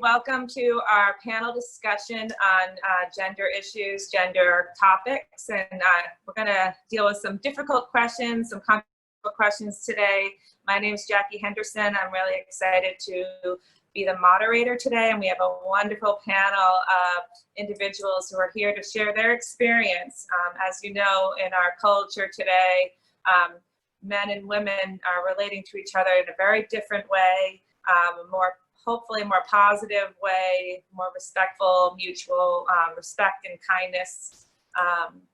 Welcome to our panel discussion on gender issues, gender topics, and we're going to deal with some difficult questions, some complicated questions today. My name is Jackie Henderson. I'm really excited to be the moderator today, and we have a wonderful panel of individuals who are here to share their experience. As you know, in our culture today, men and women are relating to each other in a very different way, hopefully more positive way, more respectful, mutual respect and kindness.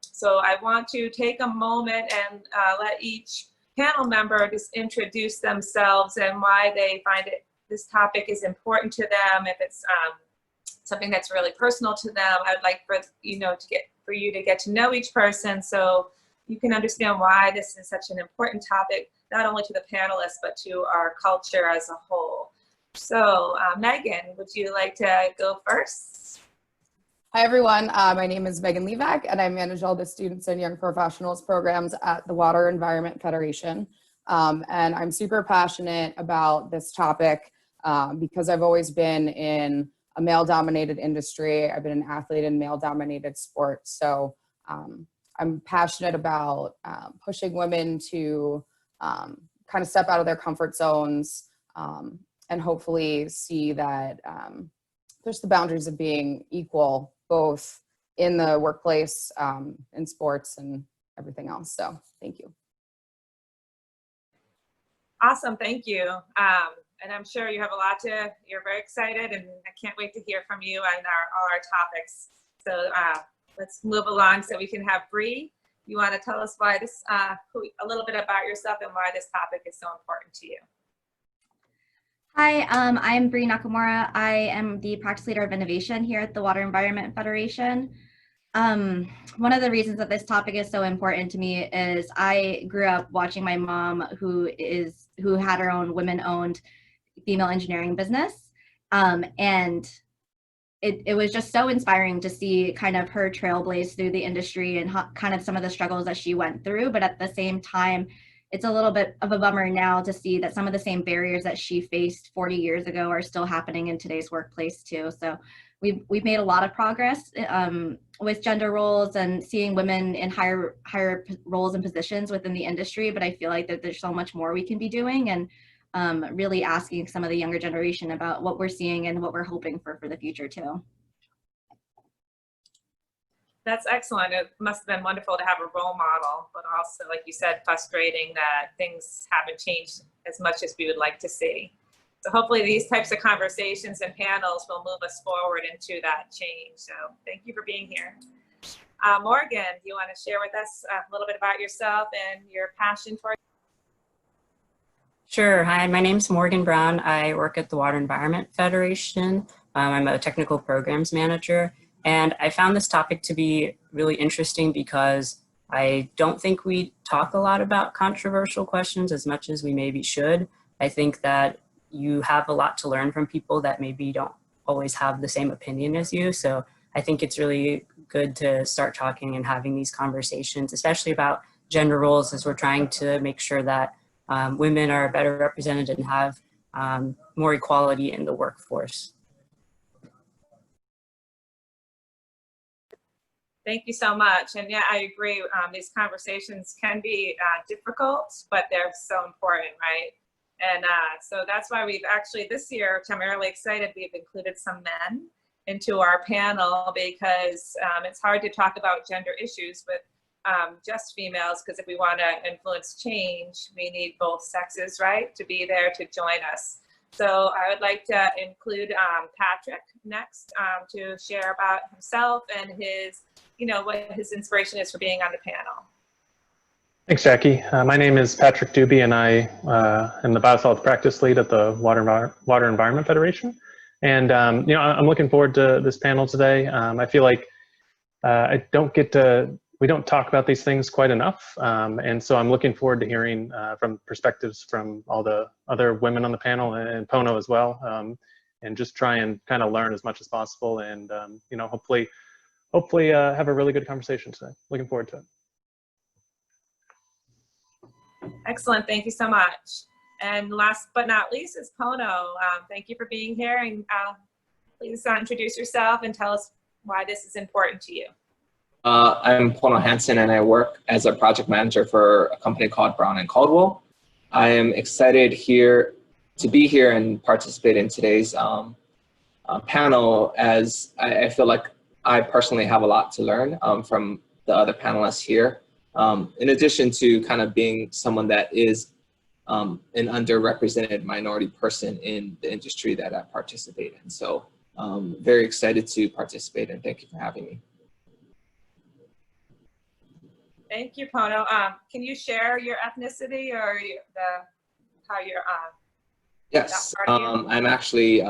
So I want to take a moment and let each panel member just introduce themselves and why they find this topic is important to them. If it's something that's really personal to them, I'd like for you to get to know each person so you can understand why this is such an important topic, not only to the panelists, but to our culture as a whole. So Megan, would you like to go first? Hi everyone, my name is Megan Levac and I manage all the students and young professionals programs at the Water Environment Federation. And I'm super passionate about this topic because I've always been in a male-dominated industry. I've been an athlete in male-dominated sports. So I'm passionate about pushing women to kind of step out of their comfort zones and hopefully see that there's the boundaries of being equal, both in the workplace, in sports, and everything else. So thank you. Awesome, thank you. And I'm sure you have a lot you're very excited, and I can't wait to hear from you on all our topics. So let's move along so we can have Bree. You want to tell us why this, a little bit about yourself and why this topic is so important to you? Hi, I'm Bree Nakamura. I am the practice leader of innovation here at the Water Environment Federation. One of the reasons that this topic is so important to me is I grew up watching my mom, who had her own women-owned female engineering business, and it was just so inspiring to see kind of her trailblaze through the industry and kind of some of the struggles that she went through. But at the same time, it's a little bit of a bummer now to see that some of the same barriers that she faced 40 years ago are still happening in today's workplace too. So we've made a lot of progress with gender roles and seeing women in higher roles and positions within the industry, but I feel like that there's so much more we can be doing, and really asking some of the younger generation about what we're seeing and what we're hoping for the future too. That's excellent. It must have been wonderful to have a role model, but also, like you said, frustrating that things haven't changed as much as we would like to see. So hopefully these types of conversations and panels will move us forward into that change. So thank you for being here. Morgan, do you want to share with us a little bit about yourself and your passion for? Sure. Hi, my name's Morgan Brown. I work at the Water Environment Federation. I'm a technical programs manager. And I found this topic to be really interesting because I don't think we talk a lot about controversial questions as much as we maybe should. I think that you have a lot to learn from people that maybe don't always have the same opinion as you. So I think it's really good to start talking and having these conversations, especially about gender roles, as we're trying to make sure that women are better represented and have more equality in the workforce. Thank you so much. And yeah, I agree. These conversations can be difficult, but they're so important, right? And so that's why we've actually this year, which I'm really excited, we've included some men into our panel because it's hard to talk about gender issues with just females, because if we want to influence change, we need both sexes, right, to be there to join us. So I would like to include Patrick next to share about himself and his, what his inspiration is for being on the panel. Thanks, Jackie. My name is Patrick Doobie, and I am the biosolids practice lead at the Water Environment Federation. And I'm looking forward to this panel today. I feel like we don't talk about these things quite enough. And so I'm looking forward to hearing from perspectives from all the other women on the panel and Pono as well, and just try and kind of learn as much as possible. And, hopefully have a really good conversation today. Looking forward to it. Excellent, thank you so much. And last but not least is Pono. Thank you for being here, and Please introduce yourself and tell us why this is important to you. I'm Pono Hansen, and I work as a project manager for a company called Brown and Caldwell. I am excited to be here and participate in today's panel, as I feel like I personally have a lot to learn from the other panelists here. In addition to kind of being someone that is an underrepresented minority person in the industry that I participate in. So very excited to participate, and thank you for having me. Thank you, Pono. Can you share your ethnicity or how you're Yes, that part of you? I'm actually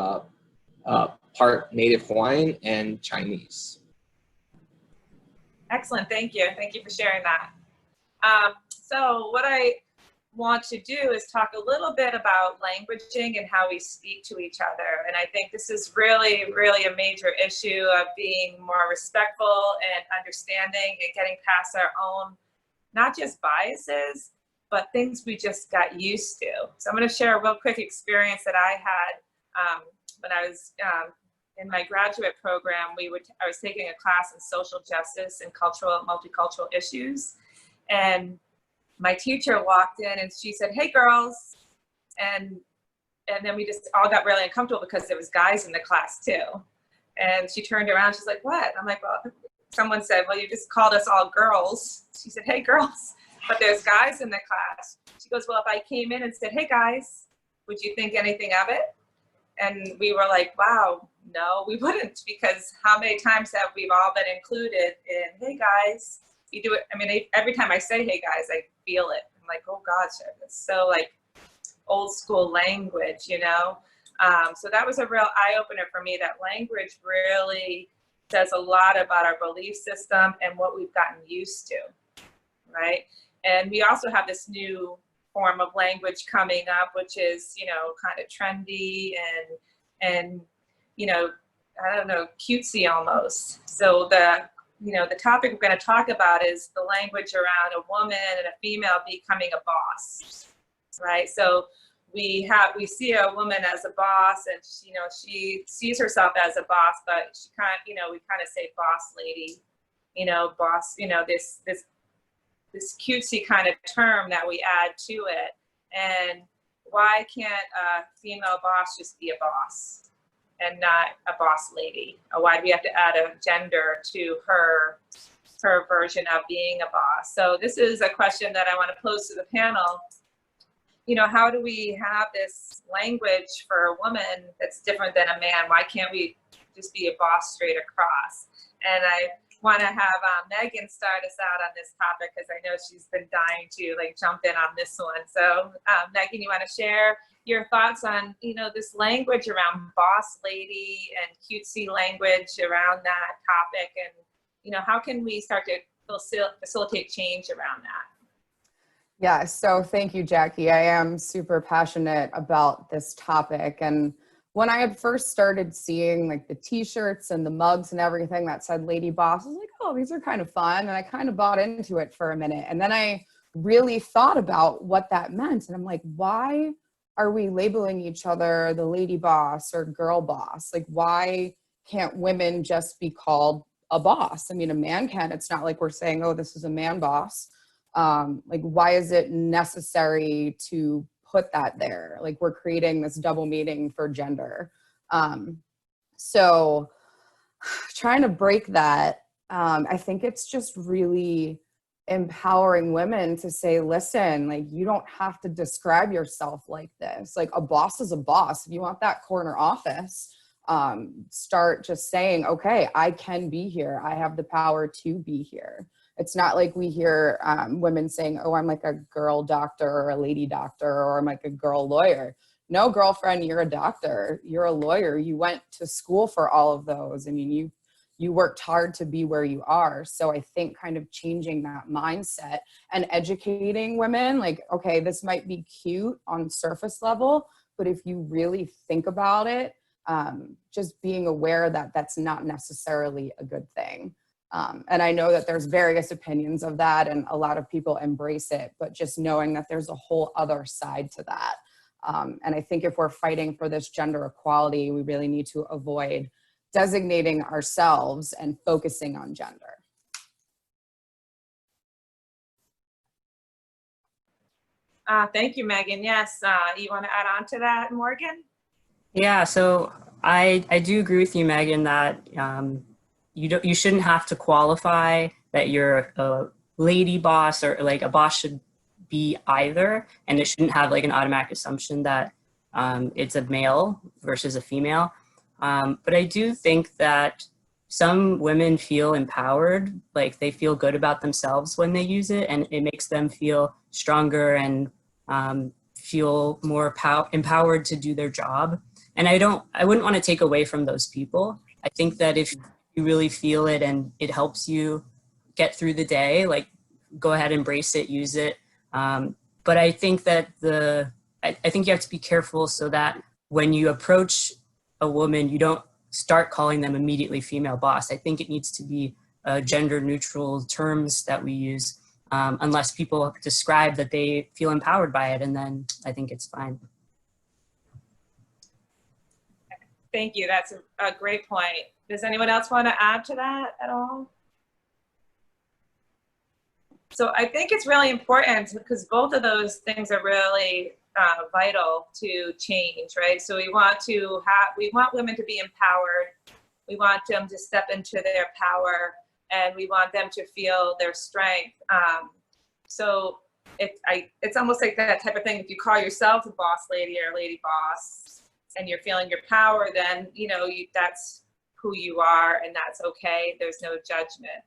part Native Hawaiian and Chinese. Excellent, thank you. Thank you for sharing that. So what I want to do is talk a little bit about languaging and how we speak to each other. And I think this is really, really a major issue of being more respectful and understanding and getting past our own, not just biases, but things we just got used to. So I'm going to share a real quick experience that I had when I was in my graduate program. I was taking a class in social justice and multicultural issues. And my teacher walked in and she said, "Hey girls." And then we just all got really uncomfortable because there was guys in the class too. And she turned around, she's like, "What?" I'm like, "Well," someone said, "Well, you just called us all girls." She said, "Hey girls, but there's guys in the class." She goes, "Well, if I came in and said, 'Hey guys,' would you think anything of it?" And we were like, wow, no, we wouldn't, because how many times have we all been included in, "Hey guys," you do it. I mean, every time I say, "Hey guys," I feel it. I'm like, oh gosh, it's so like old school language, you know? So that was a real eye opener for me, that language really says a lot about our belief system and what we've gotten used to, right? And we also have this new form of language coming up, which is, you know, kind of trendy and, you know, I don't know, cutesy almost. So the topic we're going to talk about is the language around a woman and a female becoming a boss, right? So we see a woman as a boss, and she sees herself as a boss, but she we kind of say boss lady, boss, this cutesy kind of term that we add to it. And why can't a female boss just be a boss and not a boss lady? Or why do we have to add a gender to her version of being a boss? So this is a question that I want to pose to the panel. How do we have this language for a woman that's different than a man? Why can't we just be a boss straight across? And I want to have Megan start us out on this topic, because I know she's been dying to jump in on this one. So Megan, you want to share your thoughts on this language around boss lady and cutesy language around that topic, and how can we start to facilitate change around that? Yeah, so thank you, Jackie. I am super passionate about this topic. And when I had first started seeing the t-shirts and the mugs and everything that said Lady Boss, I was like, oh, these are kind of fun. And I kind of bought into it for a minute. And then I really thought about what that meant. And I'm like, why are we labeling each other the lady boss or girl boss? Why can't women just be called a boss? I mean, a man can. It's not like we're saying, oh, this is a man boss. Why is it necessary to put that there? We're creating this double meaning for gender. So trying to break that, I think it's just really empowering women to say, listen, you don't have to describe yourself like this. A boss is a boss. If you want that corner office, start just saying, okay, I can be here. I have the power to be here. It's not like we hear women saying, oh, I'm like a girl doctor or a lady doctor, or I'm like a girl lawyer. No, girlfriend, you're a doctor. You're a lawyer. You went to school for all of those. I mean, you worked hard to be where you are. So I think kind of changing that mindset and educating women, okay, this might be cute on surface level, but if you really think about it, just being aware that that's not necessarily a good thing. And I know that there's various opinions of that and a lot of people embrace it, but just knowing that there's a whole other side to that. And I think if we're fighting for this gender equality, we really need to avoid designating ourselves and focusing on gender. Thank you, Megan. Yes, you want to add on to that, Morgan? Yeah, so I do agree with you, Megan, that you shouldn't have to qualify that you're a lady boss, or like a boss should be either, and it shouldn't have like an automatic assumption that it's a male versus a female. But I do think that some women feel empowered, like they feel good about themselves when they use it, and it makes them feel stronger and feel more empowered to do their job. And I wouldn't want to take away from those people. I think that if you really feel it and it helps you get through the day, like go ahead, embrace it, use it. But I think that I think you have to be careful so that when you approach a woman, you don't start calling them immediately female boss. I think it needs to be gender neutral terms that we use, unless people describe that they feel empowered by it, and then I think it's fine. Thank you. That's a great point. Does anyone else want to add to that at all? So I think it's really important because both of those things are really vital to change, right? So we want women to be empowered. We want them to step into their power, and we want them to feel their strength. So it's almost like that type of thing. If you call yourself a boss lady or a lady boss, and you're feeling your power, then that's who you are, and that's okay. There's no judgment.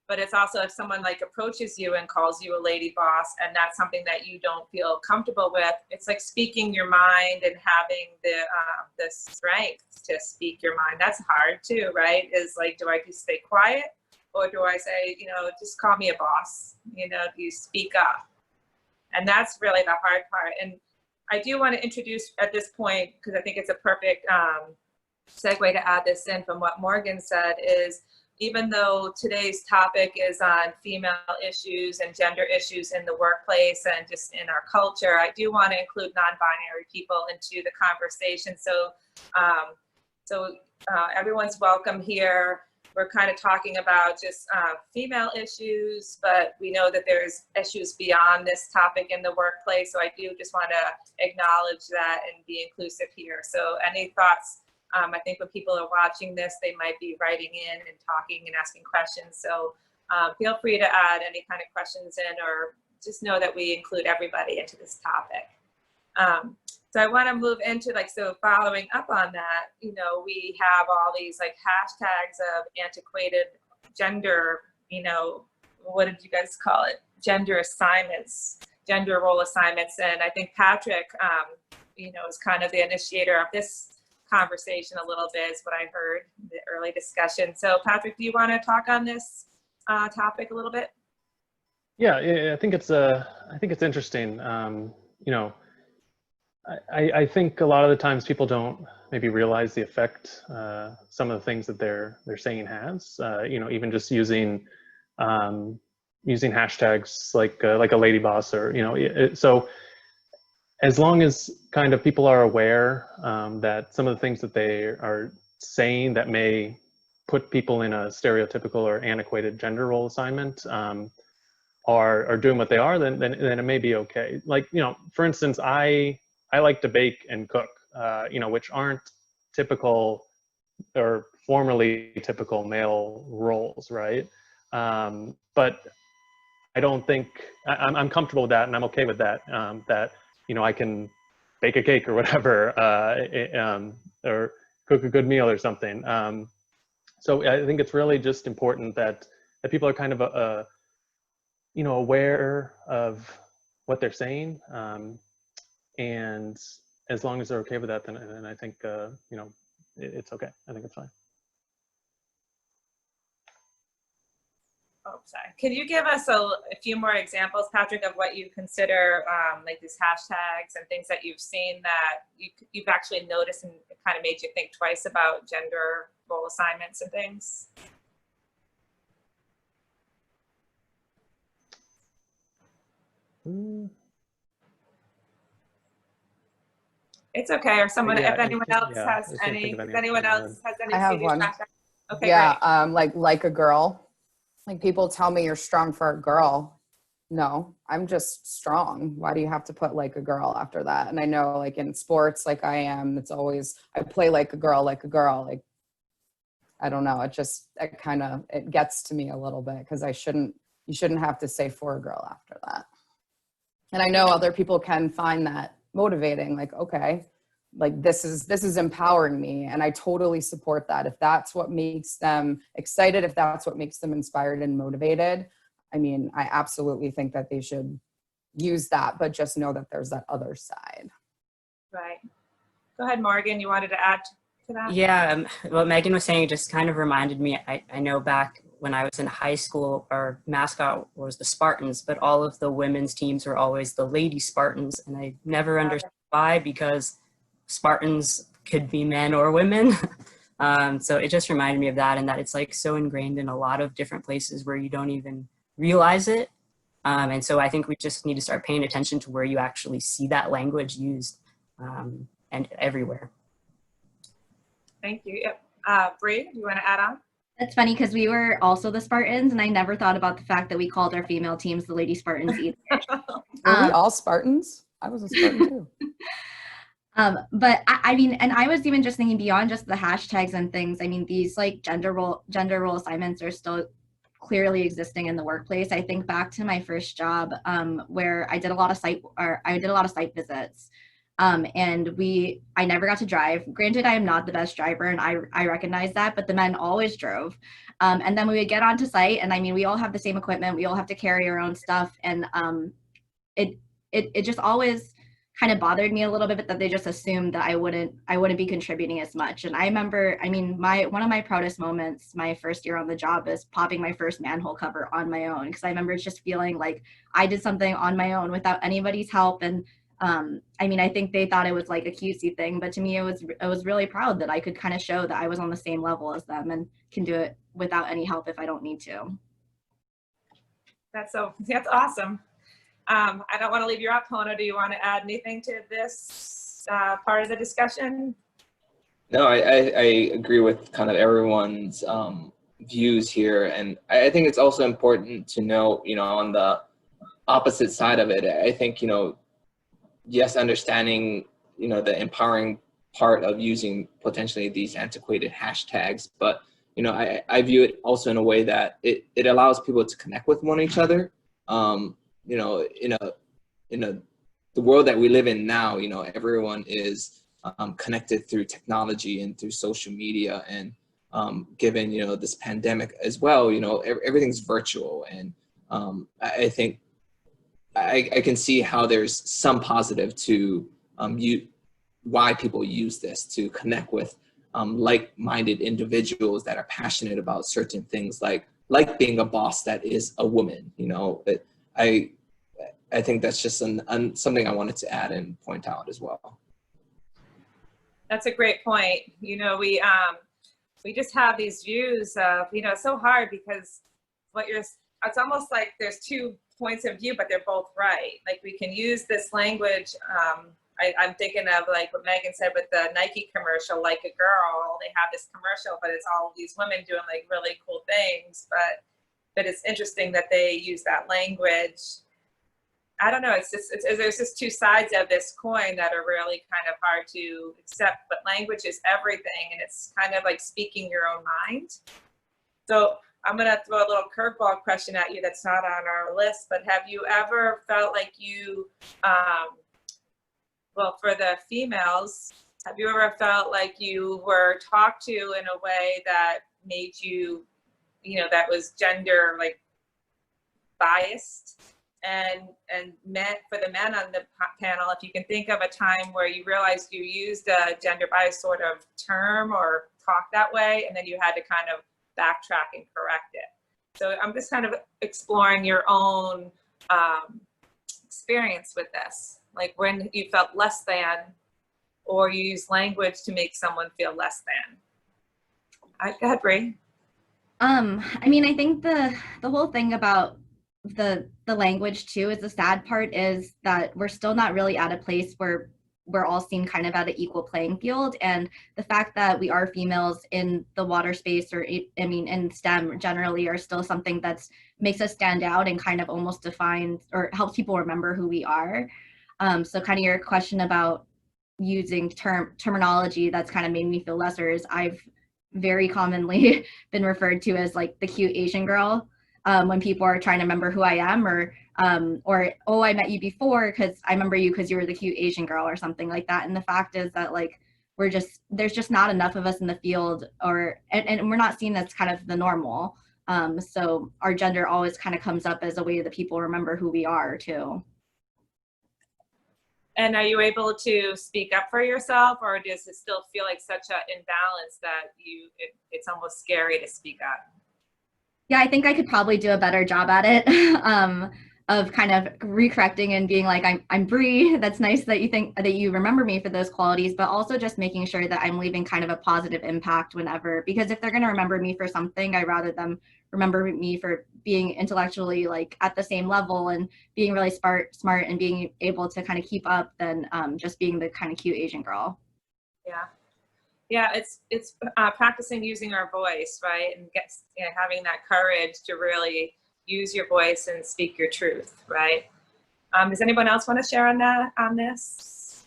But it's also if someone like approaches you and calls you a lady boss, and that's something that you don't feel comfortable with, it's like speaking your mind and having the strength to speak your mind. That's hard too, right? Is like, do I just stay quiet, or do I say, just call me a boss? Do you speak up? And that's really the hard part. And I do want to introduce at this point, because I think it's a perfect segue to add this in from what Morgan said, is even though today's topic is on female issues and gender issues in the workplace and just in our culture, I do want to include non-binary people into the conversation. So, everyone's welcome here. We're kind of talking about just female issues, but we know that there's issues beyond this topic in the workplace. So I do just want to acknowledge that and be inclusive here. So any thoughts? I think when people are watching this, they might be writing in and talking and asking questions. So feel free to add any kind of questions in, or just know that we include everybody into this topic. So I want to move into so following up on that, we have all these hashtags of antiquated gender, what did you guys call it? Gender assignments, gender role assignments. And I think Patrick, is kind of the initiator of this conversation a little bit, is what I heard in the early discussion. So Patrick, do you want to talk on this topic a little bit? Yeah, I think it's interesting. I think a lot of the times people don't maybe realize the effect some of the things that they're saying has. Even just using hashtags like a lady boss, or so as long as kind of people are aware that some of the things that they are saying that may put people in a stereotypical or antiquated gender role assignment are doing what they are, then it may be okay. For instance, I like to bake and cook, which aren't typical or formerly typical male roles, right? But I don't think I'm comfortable with that, and I'm okay with that. That I can bake a cake or whatever, or cook a good meal or something. So I think it's really just important that people are kind of aware of what they're saying. And as long as they're okay with that, then I think, it's okay. I think it's fine. Oh, sorry. Can you give us a few more examples, Patrick, of what you consider these hashtags and things that you've seen that you've actually noticed and it kind of made you think twice about gender role assignments and things? It's okay, or someone, Yeah, if anyone else yeah, has I can't any, think of if any anyone off the top of my else has any I have previous one. flashbacks. Okay, Yeah, great. like a girl. Like people tell me you're strong for a girl. No, I'm just strong. Why do you have to put like a girl after that? And I know like in sports, like I am, it's always, I play like a girl, like a girl. Like, I don't know. It kind of, it gets to me a little bit because you shouldn't have to say for a girl after that. And I know other people can find that motivating, like, okay, like this is empowering me. And I totally support that. If that's what makes them excited, if that's what makes them inspired and motivated, I mean, I absolutely think that they should use that, but just know that there's that other side. Right. Go ahead, Morgan, you wanted to add to that? Yeah, what Megan was saying just kind of reminded me, I know back when I was in high school, our mascot was the Spartans, but all of the women's teams were always the Lady Spartans. And I never understood why, because Spartans could be men or women. So it just reminded me of that, and that it's like so ingrained in a lot of different places where you don't even realize it. And so I think we just need to start paying attention to where you actually see that language used, and everywhere. Thank you. Yep. Bree, you want to add on? It's funny because we were also the Spartans, and I never thought about the fact that we called our female teams the Lady Spartans either. Were we all Spartans? I was a Spartan too. But I mean, and I was even just thinking beyond just the hashtags and things. I mean, these like gender role assignments are still clearly existing in the workplace. I think back to my first job, where I did a lot of site visits. And I never got to drive. Granted, I am not the best driver, and I recognize that, but the men always drove. And then we would get onto site, and I mean, we all have the same equipment. We all have to carry our own stuff. And it just always kind of bothered me a little bit that they just assumed that I wouldn't be contributing as much. And I remember, I mean, one of my proudest moments my first year on the job is popping my first manhole cover on my own, because I remember just feeling like I did something on my own without anybody's help. And I mean, I think they thought it was like a cutesy thing, but to me, I was really proud that I could kind of show that I was on the same level as them and can do it without any help if I don't need to. That's awesome. I don't want to leave you out, Pono. Do you want to add anything to this part of the discussion? No, I agree with kind of everyone's views here. And I think it's also important to know, on the opposite side of it, I think, yes, understanding, the empowering part of using potentially these antiquated hashtags, but, I view it also in a way that it allows people to connect with one each other. The world that we live in now, everyone is connected through technology and through social media, and given, this pandemic as well, everything's virtual. And I think I can see how there's some positive to why people use this to connect with like-minded individuals that are passionate about certain things, like being a boss that is a woman. I think that's just something I wanted to add and point out as well. That's a great point. We just have these views of, it's so hard because it's almost like there's two points of view, but they're both right. Like we can use this language. I'm thinking of like what Megan said with the Nike commercial, like a girl. They have this commercial, but it's all these women doing like really cool things. But it's interesting that they use that language. I don't know. There's just two sides of this coin that are really kind of hard to accept. But language is everything, and it's kind of like speaking your own mind. So I'm going to throw a little curveball question at you that's not on our list, but have you ever felt like you, for the females, have you ever felt like you were talked to in a way that made you, that was gender like biased? And meant for the men on the panel, if you can think of a time where you realized you used a gender bias sort of term or talk that way, and then you had to kind of backtrack and correct it. So I'm just kind of exploring your own experience with this, like when you felt less than, or you use language to make someone feel less than. Go ahead, Bree. I mean, I think the whole thing about the language too is the sad part is that we're still not really at a place where we're all seen kind of at an equal playing field. And the fact that we are females in the water space, or I mean, in STEM generally, are still something that's makes us stand out and kind of almost defines or helps people remember who we are. So kind of your question about using terminology that's kind of made me feel lesser is I've very commonly been referred to as like the cute Asian girl when people are trying to remember who I am, or oh, I met you before because I remember you because you were the cute Asian girl or something like that. And the fact is that like there's just not enough of us in the field, and we're not seen as kind of the normal. So our gender always kind of comes up as a way that people remember who we are too. And are you able to speak up for yourself, or does it still feel like such an imbalance that it's almost scary to speak up? Yeah, I think I could probably do a better job at it of kind of recorrecting and being like, I'm Bree. That's nice that you think that you remember me for those qualities, but also just making sure that I'm leaving kind of a positive impact whenever, because if they're going to remember me for something, I'd rather them remember me for being intellectually like at the same level and being really smart and being able to kind of keep up than just being the kind of cute Asian girl. Yeah, it's practicing using our voice, right? And having that courage to really use your voice and speak your truth, right? Does anyone else want to share on this?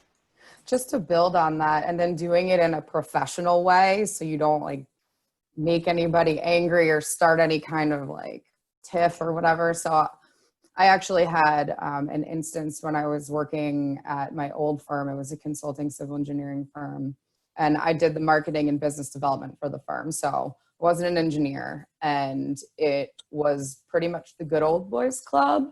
Just to build on that, and then doing it in a professional way so you don't like make anybody angry or start any kind of like tiff or whatever. So I actually had an instance when I was working at my old firm. It was a consulting civil engineering firm, and I did the marketing and business development for the firm. So I wasn't an engineer, and it was pretty much the good old boys club.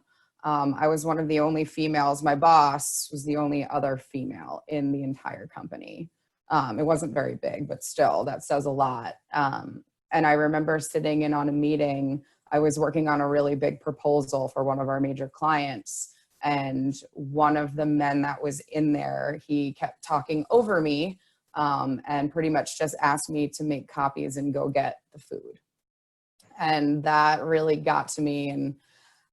I was one of the only females. My boss was the only other female in the entire company. It wasn't very big, but still, that says a lot. And I remember sitting in on a meeting. I was working on a really big proposal for one of our major clients. And one of the men that was in there, he kept talking over me and pretty much just asked me to make copies and go get the food. And that really got to me. And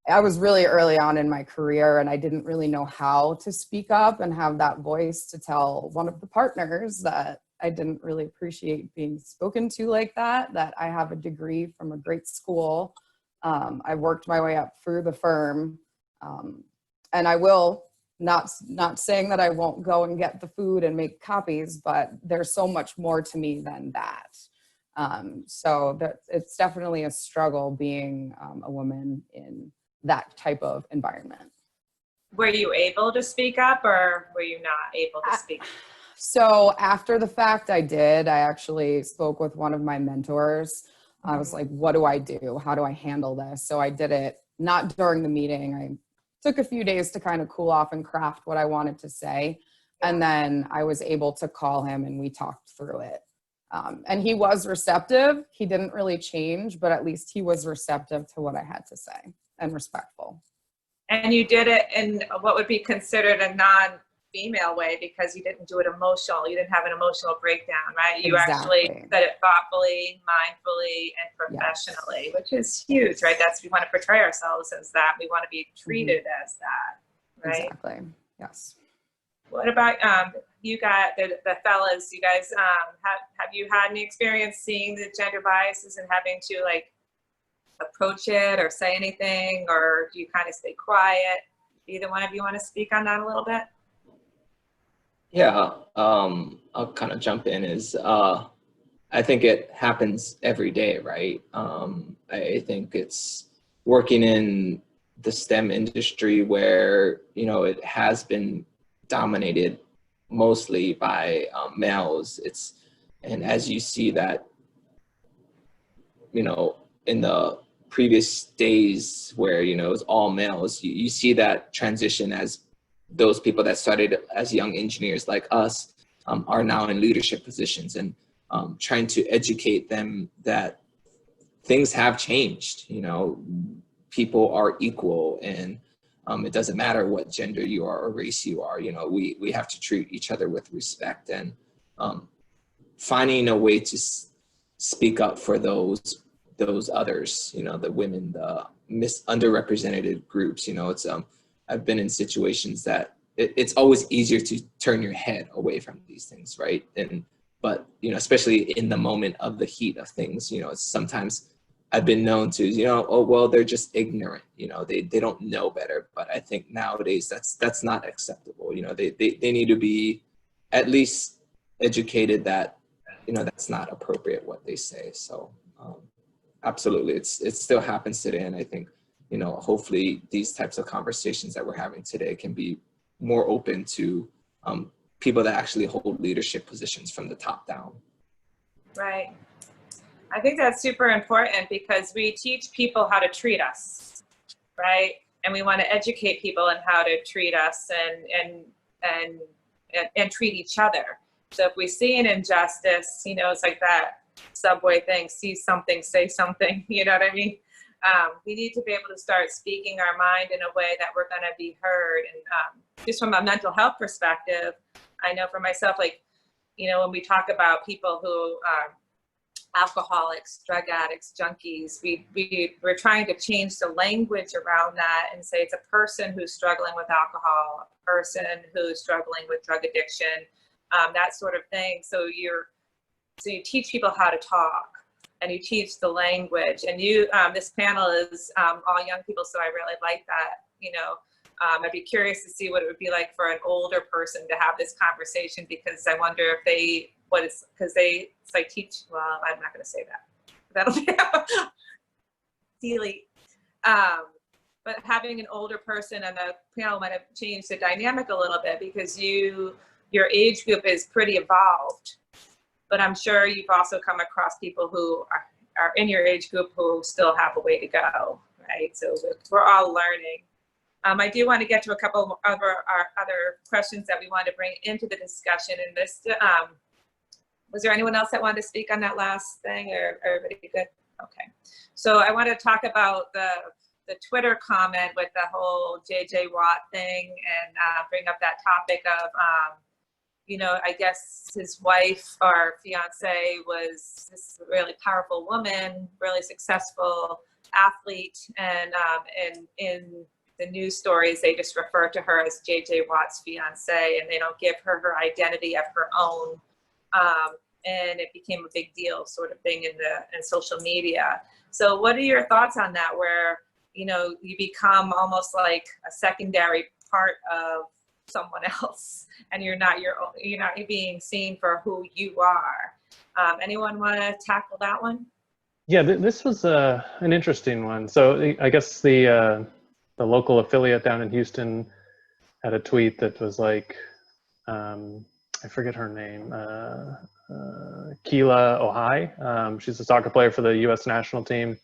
I was really early on in my career, and I didn't really know how to speak up and have that voice to tell one of the partners that I didn't really appreciate being spoken to like that I have a degree from a great school. I worked my way up through the firm, and I will not saying that I won't go and get the food and make copies, but there's so much more to me than that. So that it's definitely a struggle being a woman in that type of environment. Were you able to speak up, or were you not able to speak? So after the fact, I did. I actually spoke with one of my mentors. I was like, what do I do? How do I handle this? So I did it not during the meeting. I took a few days to kind of cool off and craft what I wanted to say. And then I was able to call him and we talked through it. And he was receptive. He didn't really change, but at least he was receptive to what I had to say and respectful. And you did it in what would be considered a non-female way because you didn't do it emotional. You didn't have an emotional breakdown, right? You actually said it thoughtfully, mindfully, and professionally, which is huge, right? We want to portray ourselves as that. We want to be treated as that, right? Exactly. Yes. What about you got the fellas? You guys have you had any experience seeing the gender biases and having to like approach it or say anything, or do you kind of stay quiet? Either one of you want to speak on that a little bit? Yeah, I'll kind of jump in. I think it happens every day, right? I think it's working in the STEM industry where, it has been dominated mostly by males. And as you see that, in the previous days where, it was all males, you see that transition as those people that started as young engineers like us are now in leadership positions, and trying to educate them that things have changed. People are equal, and it doesn't matter what gender you are or race you are. We have to treat each other with respect, and finding a way to speak up for those others, the women, the underrepresented groups. I've been in situations that it's always easier to turn your head away from these things, right? But especially in the moment of the heat of things, it's sometimes I've been known to, oh well, they're just ignorant, they don't know better. But I think nowadays that's not acceptable. They need to be at least educated that that's not appropriate what they say. So absolutely, it still happens today, and I think hopefully these types of conversations that we're having today can be more open to people that actually hold leadership positions from the top down. Right. I think that's super important because we teach people how to treat us, right? And we want to educate people on how to treat us and treat each other. So if we see an injustice, it's like that subway thing, see something, say something, you know what I mean? We need to be able to start speaking our mind in a way that we're going to be heard. And just from a mental health perspective, I know for myself, like, when we talk about people who are alcoholics, drug addicts, junkies, we're trying to change the language around that and say it's a person who's struggling with alcohol, a person who's struggling with drug addiction, that sort of thing. So you teach people how to talk, and you teach the language, and this panel is all young people, so I really like that. I'd be curious to see what it would be like for an older person to have this conversation, because I wonder if it's like teach, well, I'm not going to say that. That'll be delete. But having an older person on the panel might have changed the dynamic a little bit, because your age group is pretty evolved. But I'm sure you've also come across people who are in your age group who still have a way to go, right? So we're all learning. I do want to get to a couple of our other questions that we want to bring into the discussion. And this, was there anyone else that wanted to speak on that last thing, or everybody good? Okay. So I want to talk about the Twitter comment with the whole JJ Watt thing, and bring up that topic of, I guess his wife or fiance was this really powerful woman, really successful athlete, and in the news stories, they just refer to her as JJ Watt's fiance, and they don't give her her identity of her own. And it became a big deal sort of thing in social media. So what are your thoughts on that, where, you become almost like a secondary part of someone else, and you're not being seen for who you are? Anyone want to tackle that one? Yeah, this was an interesting one. So I guess the local affiliate down in Houston had a tweet that was like, I forget her name, Keila Ohai. She's a soccer player for the U.S. national team.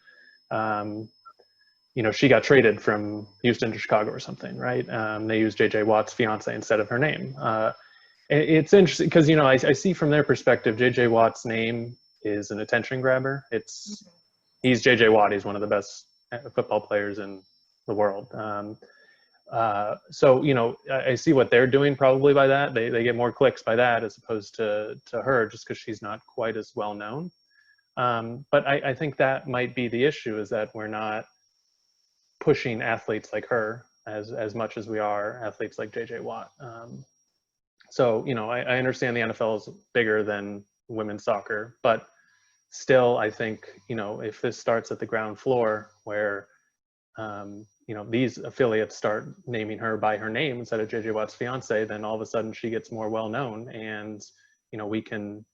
She got traded from Houston to Chicago or something, right? They used JJ Watt's fiance instead of her name. It's interesting because, I see from their perspective, JJ Watt's name is an attention grabber. He's JJ Watt. He's one of the best football players in the world. So, I see what they're doing probably by that. They get more clicks by that as opposed to her, just because she's not quite as well known. But I think that might be the issue, is that we're not pushing athletes like her as much as we are athletes like JJ Watt. So, I understand the NFL is bigger than women's soccer, but still, I think, if this starts at the ground floor where, these affiliates start naming her by her name instead of JJ Watt's fiance, then all of a sudden she gets more well known, and, we can,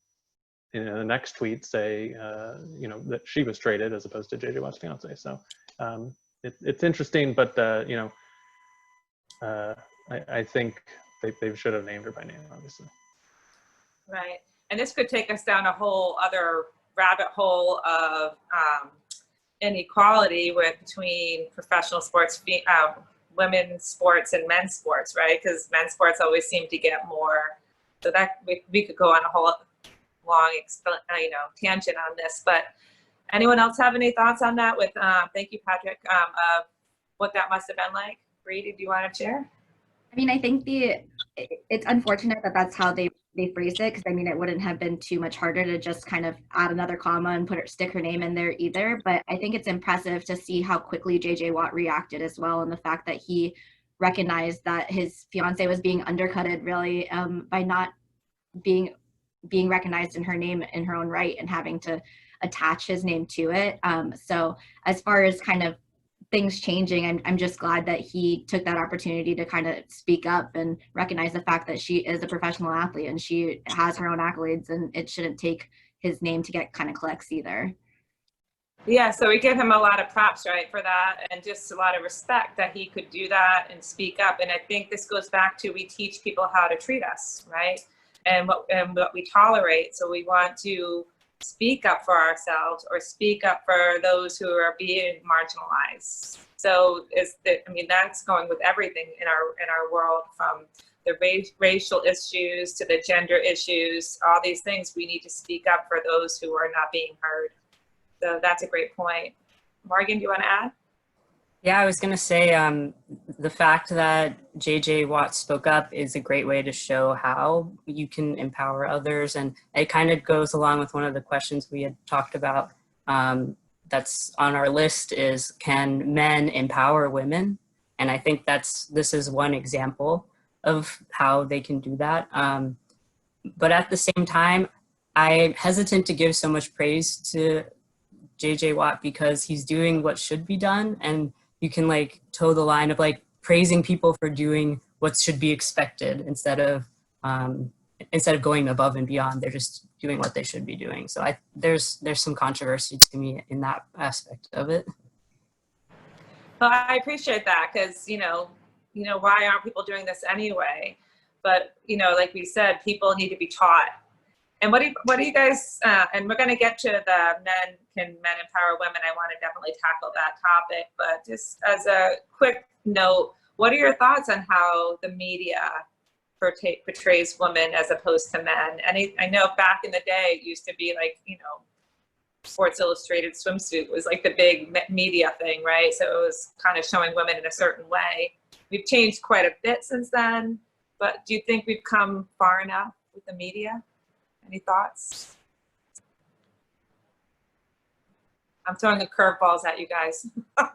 in the next tweet, say, that she was traded as opposed to JJ Watt's fiance. So it's interesting, but, I think they should have named her by name, obviously. Right. And this could take us down a whole other rabbit hole of inequality between professional sports, women's sports and men's sports, right? Because men's sports always seem to get more. So that we could go on a whole long, tangent on this. But anyone else have any thoughts on that? With thank you, Patrick, of what that must have been like. Brady, do you want to share? I mean, I think it's unfortunate that that's how they phrased it, because I mean, it wouldn't have been too much harder to just kind of add another comma and stick her name in there either. But I think it's impressive to see how quickly JJ Watt reacted as well, and the fact that he recognized that his fiance was being undercutted really by not being recognized in her name in her own right and having to attach his name to it. So as far as kind of things changing, I'm just glad that he took that opportunity to kind of speak up and recognize the fact that she is a professional athlete and she has her own accolades, and it shouldn't take his name to get kind of clicks either. Yeah, so we give him a lot of props, right, for that, and just a lot of respect that he could do that and speak up. And I think this goes back to, we teach people how to treat us, right, and what we tolerate. So we want to speak up for ourselves or speak up for those who are being marginalized. So that's going with everything in our world, from the racial issues to the gender issues, all these things. We need to speak up for those who are not being heard. So that's a great point. Morgan, do you want to add? Yeah, I was going to say the fact that J.J. Watt spoke up is a great way to show how you can empower others. And it kind of goes along with one of the questions we had talked about that's on our list is, can men empower women? And I think this is one example of how they can do that. But at the same time, I'm hesitant to give so much praise to J.J. Watt because he's doing what should be done, and you can like toe the line of like praising people for doing what should be expected instead of going above and beyond. They're just doing what they should be doing. So there's some controversy to me in that aspect of it. Well, I appreciate that, because why aren't people doing this anyway? But like we said, people need to be taught. And what do you guys, and we're going to get to the can men empower women. I want to definitely tackle that topic, but just as a quick note, what are your thoughts on how the media portrays women as opposed to men? And I know back in the day, it used to be like, Sports Illustrated swimsuit was like the big media thing, right? So it was kind of showing women in a certain way. We've changed quite a bit since then, but do you think we've come far enough with the media? Any thoughts? I'm throwing the curveballs at you guys.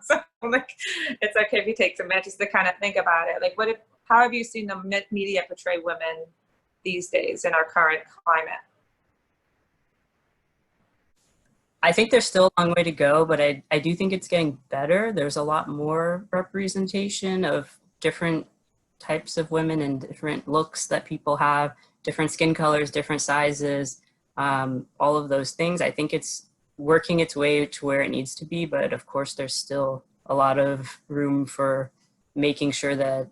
So it's okay if you take some minutes just to kind of think about it. Like, how have you seen the media portray women these days in our current climate? I think there's still a long way to go, but I do think it's getting better. There's a lot more representation of different types of women and different looks that people have, different skin colors, different sizes, all of those things. I think it's working its way to where it needs to be, but of course there's still a lot of room for making sure that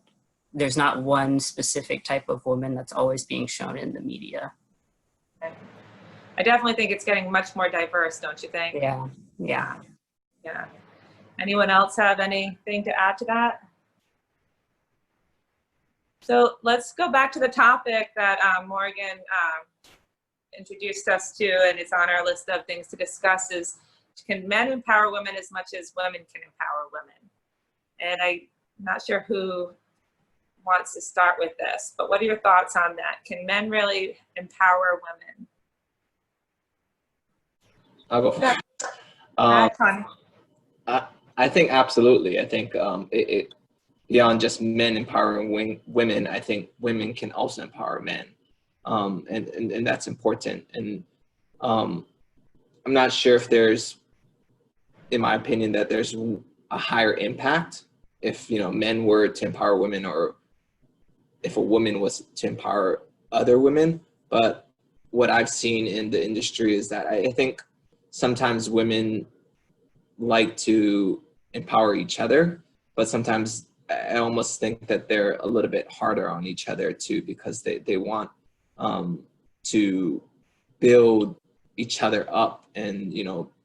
there's not one specific type of woman that's always being shown in the media. I definitely think it's getting much more diverse, don't you think? Yeah. Anyone else have anything to add to that? So let's go back to the topic that Morgan introduced us to, and it's on our list of things to discuss, is, can men empower women as much as women can empower women? And I'm not sure who wants to start with this, but what are your thoughts on that? Can men really empower women? I'll go first. I think absolutely. I think beyond just men empowering women, I think women can also empower men. And that's important. And I'm not sure if there's, in my opinion, that there's a higher impact if men were to empower women, or if a woman was to empower other women. But what I've seen in the industry is that I think sometimes women like to empower each other, but sometimes I almost think that they're a little bit harder on each other too, because they want to build each other up, and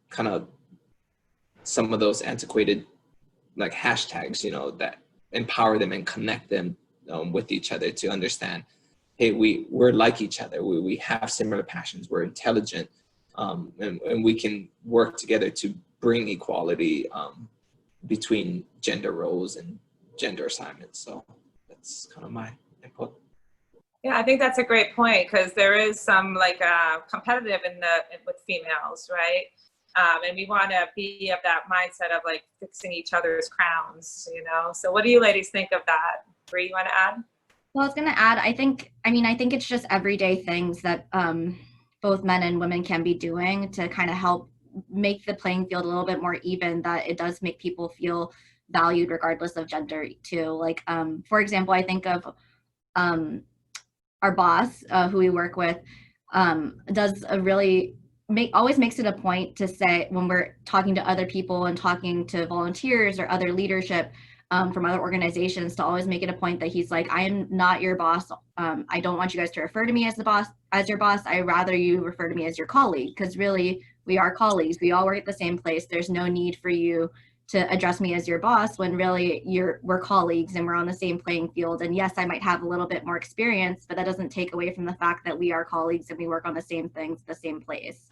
kind of some of those antiquated like hashtags that empower them and connect them with each other to understand, hey, we're like each other, we have similar passions, we're intelligent, and we can work together to bring equality between gender roles and gender assignments. So that's kind of my input. Yeah, I think that's a great point, because there is some competitive with females, right? And we want to be of that mindset of like fixing each other's crowns, you know? So what do you ladies think of that? Bree, you want to add? Well, I was going to add, I think it's just everyday things that both men and women can be doing to kind of help make the playing field a little bit more even, that it does make people feel valued regardless of gender too. Like, for example, I think of our boss who we work with does a really always makes it a point to say when we're talking to other people and talking to volunteers or other leadership from other organizations, to always make it a point that he's like, I am not your boss. I don't want you guys to refer to me as your boss. I rather you refer to me as your colleague, because really we are colleagues. We all work at the same place. There's no need for you to address me as your boss when really we're colleagues and we're on the same playing field. And yes, I might have a little bit more experience, but that doesn't take away from the fact that we are colleagues and we work on the same things, the same place.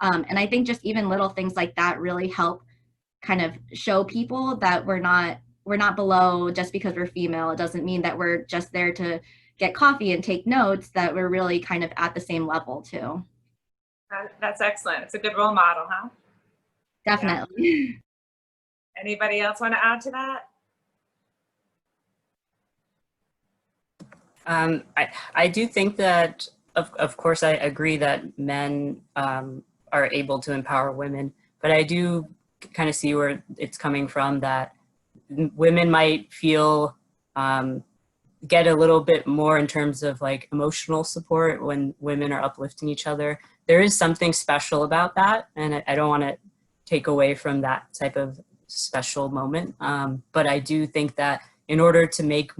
And I think just even little things like that really help kind of show people that we're not below just because we're female. It doesn't mean that we're just there to get coffee and take notes, that we're really kind of at the same level too. That's excellent. It's a good role model, huh? Definitely. Yeah. Anybody else want to add to that? I do think that, of course, I agree that men are able to empower women, but I do kind of see where it's coming from, that women might feel, get a little bit more in terms of like emotional support when women are uplifting each other. There is something special about that, and I don't want to take away from that type of special moment. But I do think that in order to make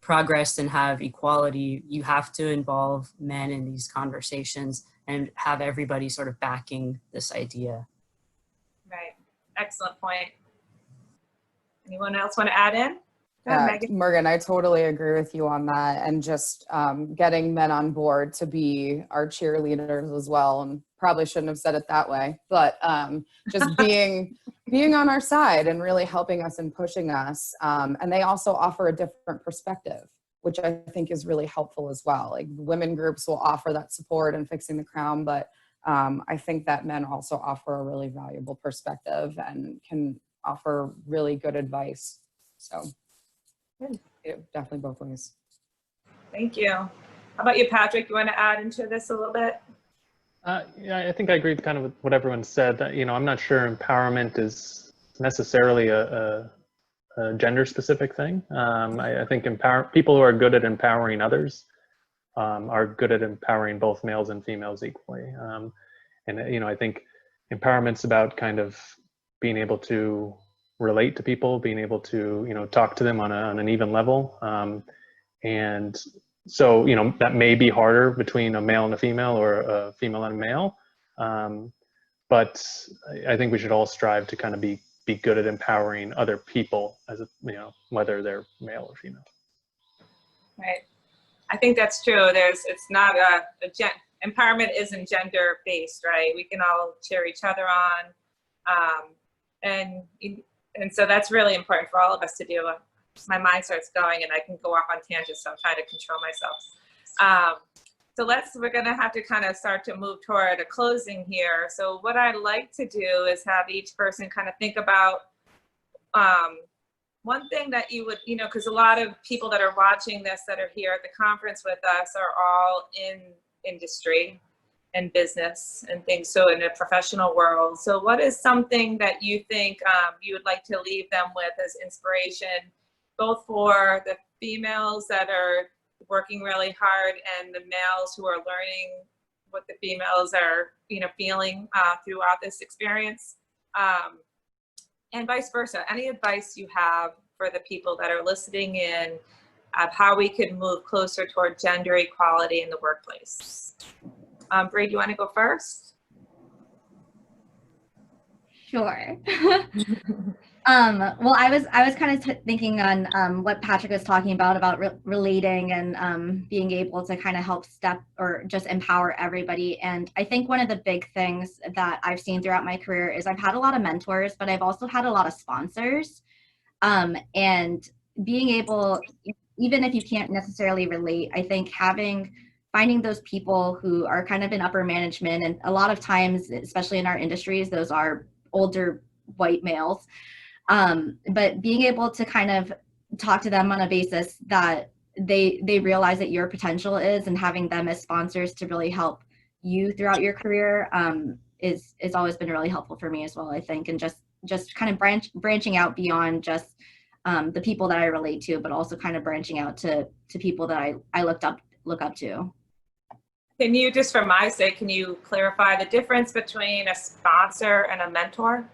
progress and have equality, you have to involve men in these conversations and have everybody sort of backing this idea. Right. Excellent point. Anyone else want to add in? Go ahead, Yeah, Megan. Morgan, I totally agree with you on that. And just getting men on board to be our cheerleaders as well. And probably shouldn't have said it that way, but just being on our side and really helping us and pushing us. And they also offer a different perspective, which I think is really helpful as well. Like women groups will offer that support in fixing the crown, but I think that men also offer a really valuable perspective and can offer really good advice. So yeah, definitely both ways. Thank you. How about you, Patrick? You want to add into this a little bit? Yeah, I think I agree kind of with what everyone said. That, you know, I'm not sure empowerment is necessarily a gender-specific thing. I think people who are good at empowering others are good at empowering both males and females equally. And you know, I think empowerment's about kind of being able to relate to people, being able to, you know, talk to them on an even level. And so, you know, that may be harder between a male and a female, or a female and a male. But I think we should all strive to kind of be good at empowering other people, as a, you know, whether they're male or female. Right. I think that's true. It's not empowerment isn't gender based, right? We can all cheer each other on. And so that's really important for all of us to do. My mind starts going and I can go off on tangents, so I'm trying to control myself. So we're gonna have to kind of start to move toward a closing here. So what I'd like to do is have each person kind of think about one thing that you would, you know, because a lot of people that are watching this that are here at the conference with us are all in industry and business and things, so in a professional world. So what is something that you think you would like to leave them with as inspiration, both for the females that are working really hard and the males who are learning what the females are, you know, feeling throughout this experience, and vice versa? Any advice you have for the people that are listening in of how we could move closer toward gender equality in the workplace? Bree, do you want to go first? Sure. Well, I was kind of thinking on what Patrick was talking about relating and being able to kind of help or just empower everybody. And I think one of the big things that I've seen throughout my career is I've had a lot of mentors, but I've also had a lot of sponsors. And being able, even if you can't necessarily relate, I think having finding those people who are kind of in upper management, and a lot of times, especially in our industries, those are older white males. But being able to kind of talk to them on a basis that they realize that your potential is, and having them as sponsors to really help you throughout your career is always been really helpful for me as well, I think. And just kind of branching out beyond just the people that I relate to, but also kind of branching out to people that I look up to. Can you, just for my sake, can you clarify the difference between a sponsor and a mentor?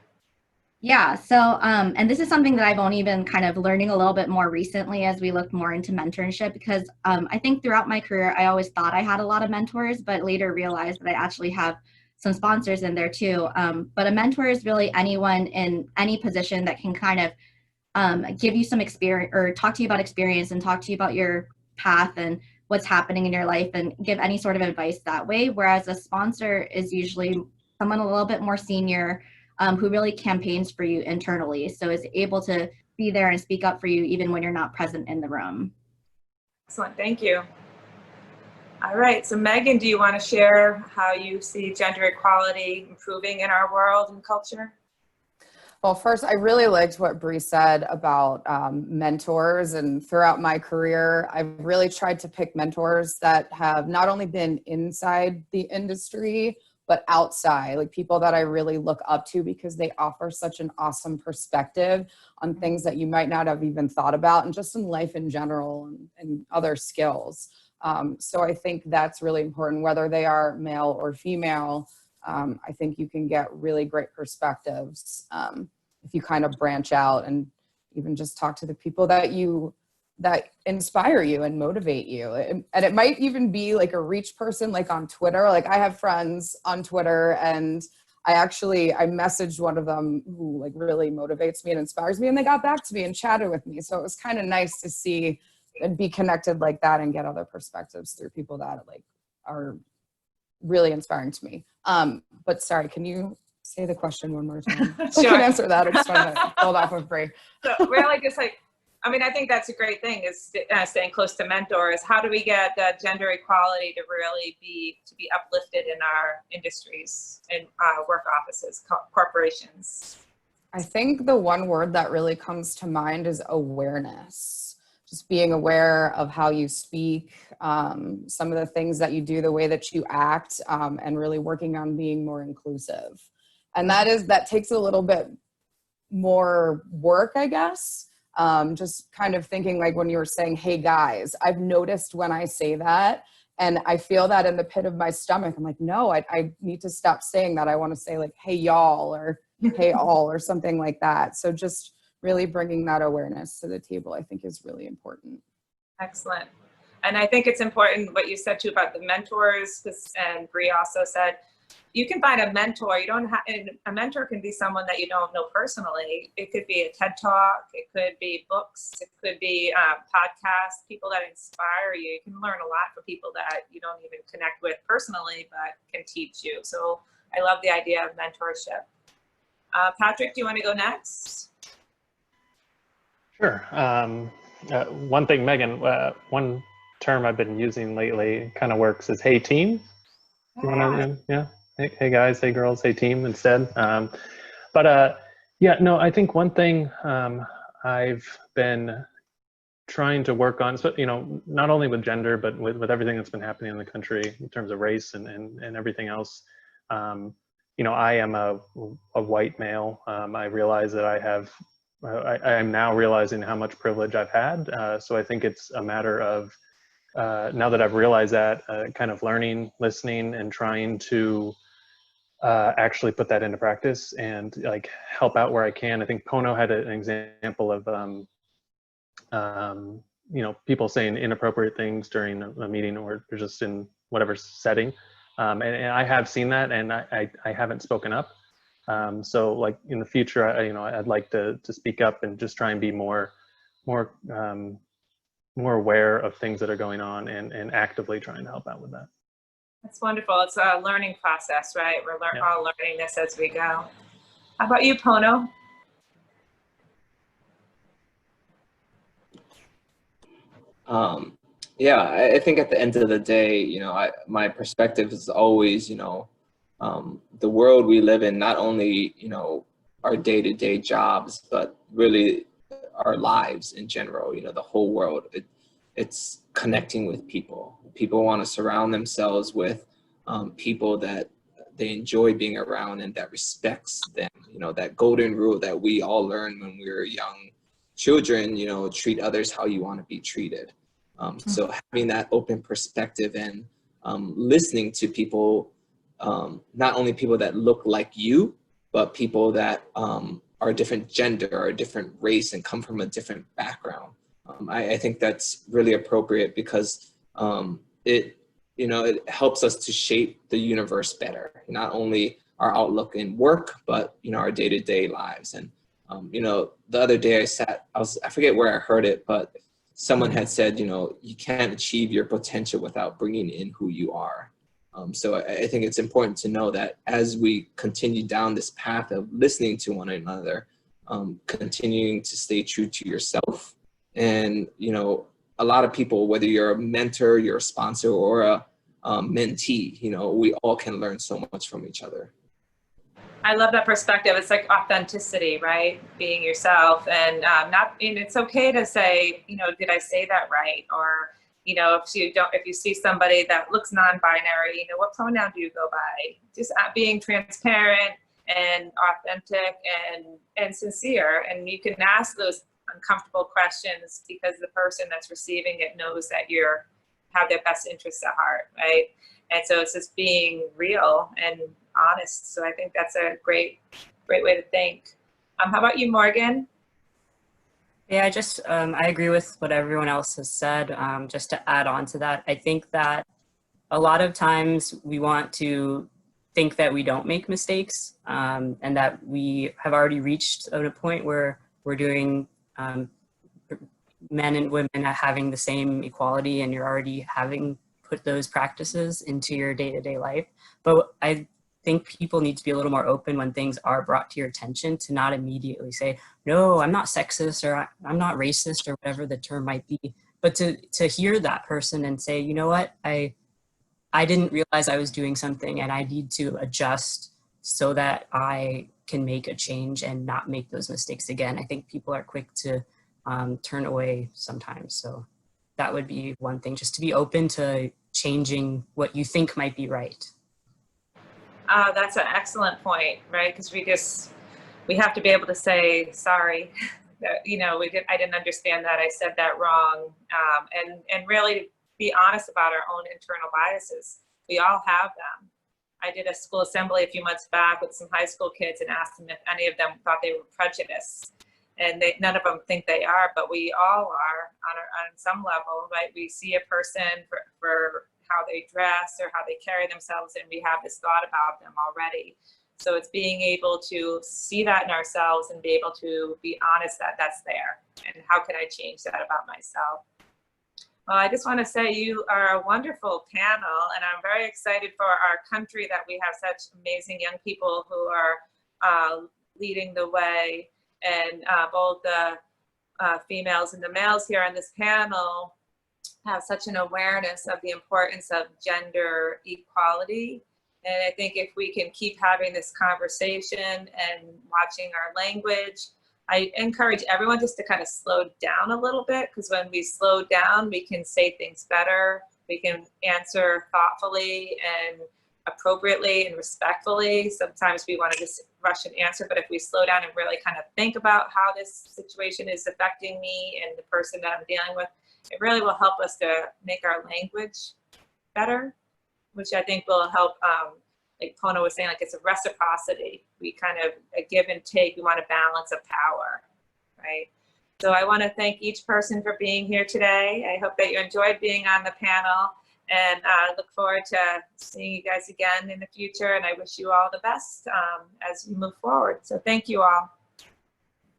Yeah, so, and this is something that I've only been kind of learning a little bit more recently as we look more into mentorship, because I think throughout my career, I always thought I had a lot of mentors, but later realized that I actually have some sponsors in there too. But a mentor is really anyone in any position that can kind of give you some experience, or talk to you about experience, and talk to you about your path and what's happening in your life, and give any sort of advice that way. Whereas a sponsor is usually someone a little bit more senior, who really campaigns for you internally. So is able to be there and speak up for you even when you're not present in the room. Excellent, thank you. All right, so Megan, do you want to share how you see gender equality improving in our world and culture? Well, first, I really liked what Bree said about mentors. And throughout my career, I've really tried to pick mentors that have not only been inside the industry, but outside, like people that I really look up to, because they offer such an awesome perspective on things that you might not have even thought about, and just in life in general, and other skills. So I think that's really important, whether they are male or female. I think you can get really great perspectives if you kind of branch out and even just talk to the people that inspire you and motivate you. And it might even be like a reach person, like on Twitter. Like I have friends on Twitter, and I messaged one of them who like really motivates me and inspires me, and they got back to me and chatted with me. So it was kind of nice to see and be connected like that, and get other perspectives through people that like are really inspiring to me. But sorry, can you say the question one more time? Sure. I can answer that. I just want to build off of Bree. So really just like, I mean, I think that's a great thing, is staying close to mentors. How do we get gender equality to really be uplifted in our industries, in work offices, corporations? I think the one word that really comes to mind is awareness. Just being aware of how you speak, some of the things that you do, the way that you act, and really working on being more inclusive. And that takes a little bit more work, I guess. Just kind of thinking, like when you were saying, hey guys, I've noticed when I say that, and I feel that in the pit of my stomach. I'm like, no, I need to stop saying that. I want to say like, hey y'all, or hey all, or something like that. So just really bringing that awareness to the table, I think, is really important. Excellent. And I think it's important what you said too about the mentors, and Bree also said, you can find a mentor. You don't have, a mentor can be someone that you don't know personally. It could be a TED Talk, it could be books, it could be podcasts, people that inspire you. You can learn a lot from people that you don't even connect with personally, but can teach you. So I love the idea of mentorship. Patrick, do you want to go next? Sure. One thing, Megan, one term I've been using lately kind of works is hey team. You wanna, yeah. Hey guys, hey girls, hey team instead. Yeah, no, I think one thing I've been trying to work on, so, you know, not only with gender, but with everything that's been happening in the country in terms of race and everything else. You know, I am a white male. I realize that I am now realizing how much privilege I've had. So I think it's a matter of, now that I've realized that, kind of learning, listening, and trying to actually put that into practice and like help out where I can. I think Pono had an example of, you know, people saying inappropriate things during a meeting or just in whatever setting. And I have seen that, and I haven't spoken up. So like in the future, you know, I'd like to speak up and just try and be more aware of things that are going on and actively trying to help out with that. That's wonderful. It's a learning process, right? We're all learning this as we go. How about you, Pono? Yeah, I think at the end of the day, my perspective is always, the world we live in, not only, our day-to-day jobs, but really our lives in general, the whole world. It's connecting with people. People want to surround themselves with people that they enjoy being around and that respects them. That golden rule that we all learned when we were young children, treat others how you want to be treated. So having that open perspective and listening to people, not only people that look like you, but people that are a different gender or a different race and come from a different background. I think that's really appropriate because it helps us to shape the universe better, not only our outlook in work, but our day-to-day lives. And the other day I forget where I heard it, but someone had said, you can't achieve your potential without bringing in who you are. So I think it's important to know that as we continue down this path of listening to one another, continuing to stay true to yourself. And, a lot of people, whether you're a mentor, you're a sponsor, or a mentee, we all can learn so much from each other. I love that perspective. It's like authenticity, right? Being yourself, and it's okay to say, did I say that right? Or, if you see somebody that looks non-binary, what pronoun do you go by? Just being transparent and authentic and sincere. And you can ask those uncomfortable questions because the person that's receiving it knows that you have their best interests at heart, right? And so it's just being real and honest. So I think that's a great way to think. How about you, Morgan? Yeah, I agree with what everyone else has said. Just to add on to that, I think that a lot of times we want to think that we don't make mistakes, and that we have already reached a point where we're doing men and women having the same equality, and you're already having put those practices into your day-to-day life. But I think people need to be a little more open when things are brought to your attention, to not immediately say, no, I'm not sexist, or I'm not racist, or whatever the term might be, but to hear that person and say, you know what, I didn't realize I was doing something and I need to adjust so that I can make a change and not make those mistakes again. I think people are quick to turn away sometimes. So that would be one thing, just to be open to changing what you think might be right. That's an excellent point, right? Because we have to be able to say, sorry, that, I didn't understand that, I said that wrong. And really be honest about our own internal biases. We all have them. I did a school assembly a few months back with some high school kids and asked them if any of them thought they were prejudiced. And none of them think they are, but we all are on some level, right? We see a person for how they dress or how they carry themselves, and we have this thought about them already. So it's being able to see that in ourselves and be able to be honest that that's there. And how can I change that about myself? Well, I just want to say you are a wonderful panel, and I'm very excited for our country that we have such amazing young people who are leading the way. And both the females and the males here on this panel have such an awareness of the importance of gender equality. And I think if we can keep having this conversation and watching our language, I encourage everyone just to kind of slow down a little bit, because when we slow down, we can say things better. We can answer thoughtfully and appropriately and respectfully. Sometimes we want to just rush an answer, but if we slow down and really kind of think about how this situation is affecting me and the person that I'm dealing with, it really will help us to make our language better, which I think will help, like Pono was saying, like it's a reciprocity. We kind of a give and take. We want a balance of power, right? So I want to thank each person for being here today. I hope that you enjoyed being on the panel, and I look forward to seeing you guys again in the future. And I wish you all the best as you move forward. So thank you all.